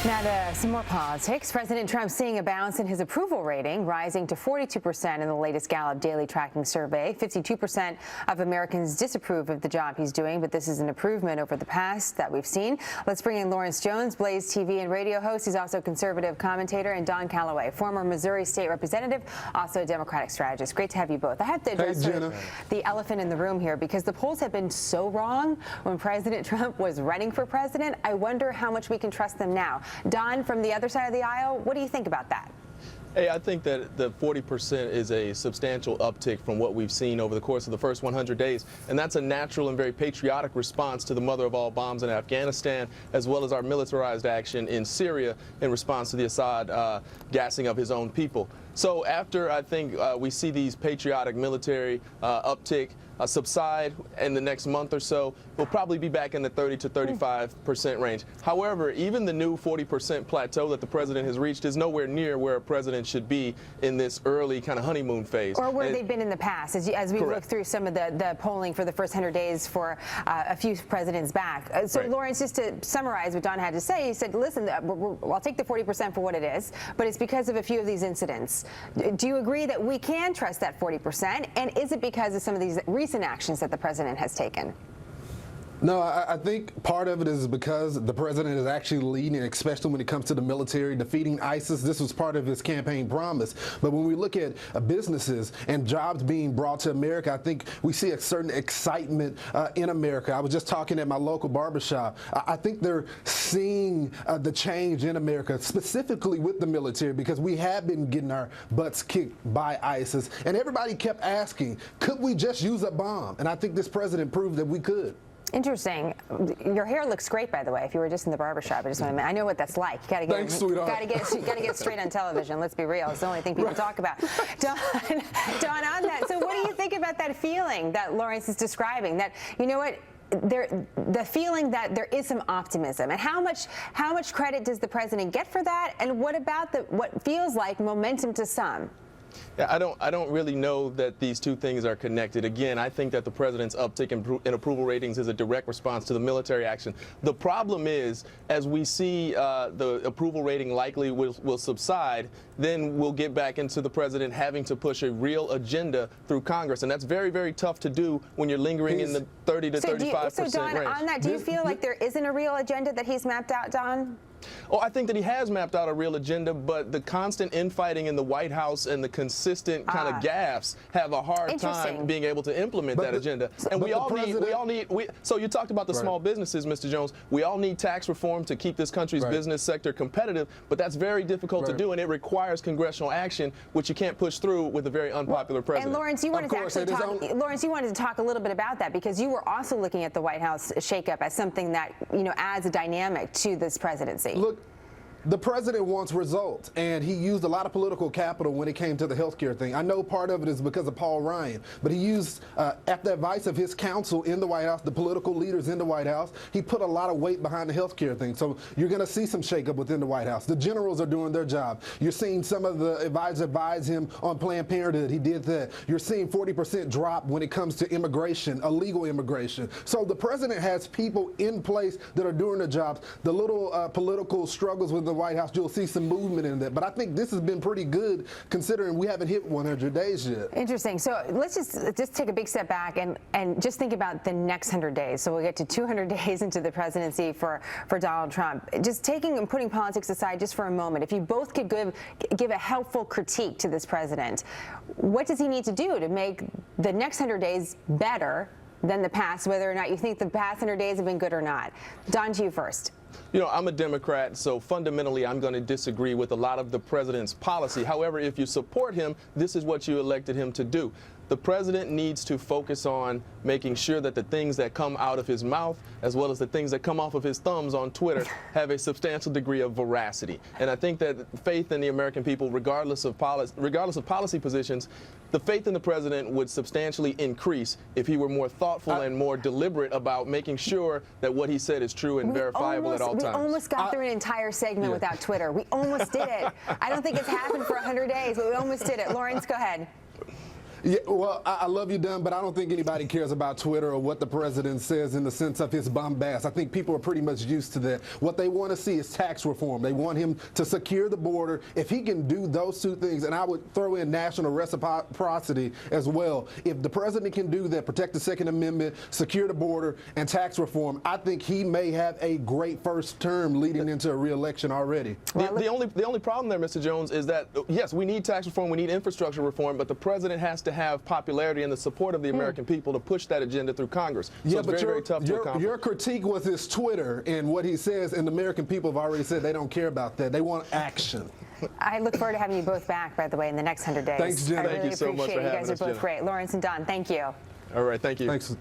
Now to some more politics. President Trump seeing a bounce in his approval rating, rising to 42% in the latest Gallup daily tracking survey. 52% of Americans disapprove of the job he's doing, but this is an improvement over the past that we've seen. Let's bring in Lawrence Jones, Blaze TV and radio host. He's also a conservative commentator, and Don Calloway, former Missouri state representative, also a Democratic strategist. Great to have you both. I have to address the elephant in the room here, because the polls have been so wrong when President Trump was running for president. I wonder how much we can trust them now. Don, from the other side of the aisle, what do you think about that? Hey, I think that the 40% is a substantial uptick from what we've seen over the course of the first 100 days. And that's a natural and very patriotic response to the mother of all bombs in Afghanistan, as well as our militarized action in Syria in response to the Assad gassing of his own people. So after, I think, we see these patriotic military uptick subside in the next month or so, we'll probably be back in the 30 to 35% range. However, even the new 40% plateau that the president has reached is nowhere near where a president should be in this early kind of honeymoon phase. Or where they've been in the past, as we look through some of the polling for the first 100 days for a few presidents back. So, Lawrence, just to summarize what Don had to say, he said, listen, I'll take the 40% for what it is, but it's because of a few of these incidents. Do you agree that we can trust that 40%? And is it because of some of these recent actions that the president has taken? No, I think part of it is because the president is actually leading, especially when it comes to the military, defeating ISIS. This was part of his campaign promise. But when we look at businesses and jobs being brought to America, I think we see a certain excitement in America. I was just talking at my local barbershop. I think they're seeing the change in America, specifically with the military, because we have been getting our butts kicked by ISIS. And everybody kept asking, could we just use a bomb? And I think this president proved that we could. Interesting. Your hair looks great, by the way. If you were just in the barbershop, I just want to. I know what that's like. You got to get. Thanks, sweetheart. Got to get straight on television. Let's be real. It's the only thing people talk about. Don, on that. So, what do you think about that feeling that Lawrence is describing? That, you know what, the feeling that there is some optimism, and how much credit does the president get for that? And what about what feels like momentum to some? Yeah, I don't really know that these two things are connected. Again, I think that the president's uptick in approval ratings is a direct response to the military action. The problem is, as we see the approval rating likely will subside, then we'll get back into the president having to push a real agenda through Congress. And that's very, very tough to do when you're lingering in the 30 to 35% range. So, Don, on that, do you feel like there isn't a real agenda that he's mapped out, Don? Oh, I think that he has mapped out a real agenda, but the constant infighting in the White House and the consistent kind of gaffes have a hard time being able to implement that agenda. And we all need. So you talked about the small businesses, Mr. Jones. We all need tax reform to keep this country's business sector competitive, but that's very difficult to do, and it requires congressional action, which you can't push through with a very unpopular president. And Lawrence, you wanted to actually talk. Lawrence, you wanted to talk a little bit about that, because you were also looking at the White House shakeup as something that, you know, adds a dynamic to this presidency. Look, the president wants results, and he used a lot of political capital when it came to the healthcare thing. I know part of it is because of Paul Ryan, but he used, at the advice of his counsel in the White House, the political leaders in the White House, he put a lot of weight behind the healthcare thing. So you're going to see some shakeup within the White House. The generals are doing their job. You're seeing some of the advisors advise him on Planned Parenthood. He did that. You're seeing 40% drop when it comes to immigration, illegal immigration. So the president has people in place that are doing their jobs. The little political struggles with the White House, you'll see some movement in that. But I think this has been pretty good, considering we haven't hit 100 days yet. Interesting. So let's just take a big step back and just think about the next 100 days. So we'll get to 200 days into the presidency for Donald Trump. Just taking and putting politics aside just for a moment, if you both could give a helpful critique to this president, what does he need to do to make the next 100 days better than the past, whether or not you think the past 100 days have been good or not? Don, to you first. You know, I'm a Democrat, so fundamentally I'm going to disagree with a lot of the president's policy. However, if you support him, this is what you elected him to do. The president needs to focus on making sure that the things that come out of his mouth, as well as the things that come off of his thumbs on Twitter, have a substantial degree of veracity. And I think that faith in the American people, regardless of policy positions, the faith in the president would substantially increase if he were more thoughtful and more deliberate about making sure that what he said is true and verifiable at all times. We almost got through an entire segment without Twitter. We almost did it. I don't think it's happened for 100 days, but we almost did it. Lawrence, go ahead. Yeah, well, I love you, Dunn, but I don't think anybody cares about Twitter or what the president says in the sense of his bombast. I think people are pretty much used to that. What they want to see is tax reform. They want him to secure the border. If he can do those two things, and I would throw in national reciprocity as well. If the president can do that, protect the Second Amendment, secure the border, and tax reform, I think he may have a great first term leading into a re-election already. The only problem there, Mr. Jones, is that, yes, we need tax reform, we need infrastructure reform, but the president has to have popularity and the support of the American people to push that agenda through Congress. So Yeah, it's but very tough to accomplish. your critique was his Twitter and what he says, and the American people have already said they don't care about that. They want action. I look forward to having you both back, by the way, in the next 100 days. Thanks, Jen. I Thank really you so much appreciate for it. You having guys are us, both Jen. great. Lawrence and Don, thank you. All right, thank you. Thanks.